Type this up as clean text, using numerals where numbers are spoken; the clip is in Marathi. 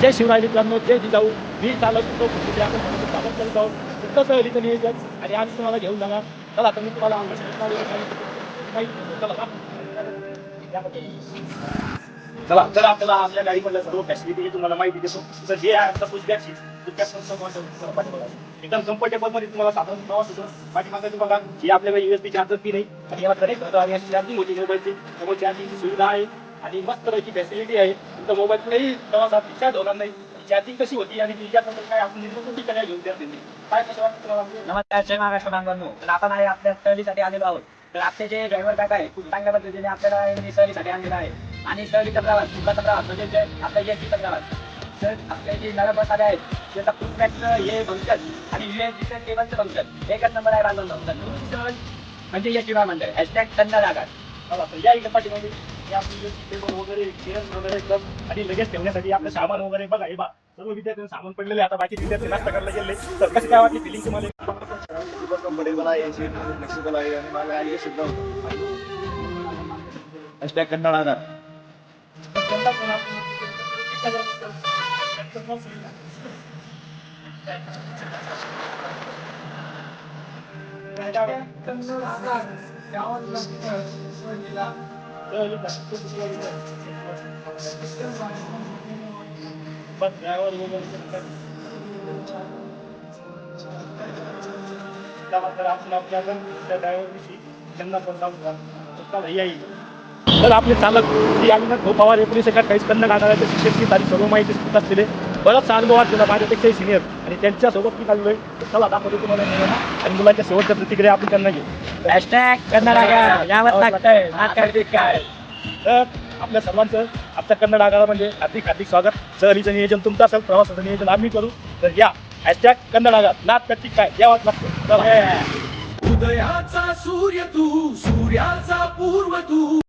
जय शिवराय मित्रांनो, जय जिजाऊ. मी चालक होतो कुठे आपण चालत करत आहोत. उत्तर सहलीचं नियोजन आणि आज तुम्हाला घेऊन जाणार. चला आता मी तुम्हाला चला तर आपल्याला आपल्या गाडीमधल्या सर्व फॅसिलिटी तुम्हाला माहिती देतो. तर हे आहे आपला पुष्कळची एकदम कम्फर्टेबल मध्ये तुम्हाला साधारण प्रवास होतो. पाठीमागे तुम्हाला ही आपल्याला USB चार्जर पी नाही आणि याला कनेक्ट होतं आणि याची चार्जिंग होती मोबाईलची. त्यामुळे चार्जिंगची सुविधा आहे आणि मस्त पैकी फॅसिलिटी आहे. तुमचा मोबाईल कुठेही प्रवासात डिस्चार्ज होणार नाही. चार्जिंग कशी होती आणि त्याच्यानंतर काय आपण निर्मिती करायला घेऊन द्या काय कसं वाटतं तुम्हाला? नमस्कार, जय महाराष्ट्र बांधवांनो. तर आपण आहे आपल्या सहलीसाठी आलेलो आहोत. तर आपले जे ड्रायव्हर काका आहे खूप चांगल्या पद्धतीने आपल्याला सहलीसाठी आणलेला आहे. आणि सहलीचा प्रवास सुखाचा प्रवास म्हणजे जे आपल्या एसटीचा प्रवास. तर आपल्या जे नव्या बस आल्या आहेत त्याचा फुल मॅच हे फंक्शन आणि USB केबलचं फंक्शन एकच नंबर आहे बांधवांनो. तर तुमची सहल म्हणजे यश विमान मंडळ #कन्नड आघात. या इकडे पाठीमागे या टेबल वगैरे चेअर वगैरे एकदम आणि लगेच ठेवण्यासाठी आपलं सामान वगैरे बघा हे बा सर्व विद्यार्थ्यांना सामान पडलेले. आता बाकी विद्यार्थी नाश्ता करायला गेले. तर कशी काय वाटली फिलिंग तुम्हाला? कम्फर्टेबल आहे, सीट फ्लेक्सिबल आहे आणि मला आहे सुद्धा #कन्नड आघात. बस ड्रायव्हर वगैरे त्यानंतर आपण आपल्याला त्या ड्रायव्हरविषयी त्यांना पण जाऊन येईल. तर आपले चालक श्री अविनाश भाऊ पवार 1941 कन्नड आघाडीचे शिक्षक तारीख सर्व माहिती सुद्धा असलेले बराचसा अनुभव असलेला माझ्यापेक्षाही सिनियर आणि त्यांच्यासोबत मी चाललोय. चला दाखवतो तुम्हाला आणि मुलांच्या शेवटच्या प्रतिक्रिया आपण त्यांना घेऊ. #कन्नड आघात यावंच लागतंय. काय तर आपल्या सर्वांचं आपल्या कन्नड आघाडामध्ये हार्दिक हार्दिक स्वागत. सहलीचं नियोजन तुमचं असेल, प्रवासाचं नियोजन आम्ही करू. तर या #कन्नड आघात नाथ प्रतीक काय यावंच लागतं. उदयाचा सूर्य तू, सूर्याचा पूर्व तू.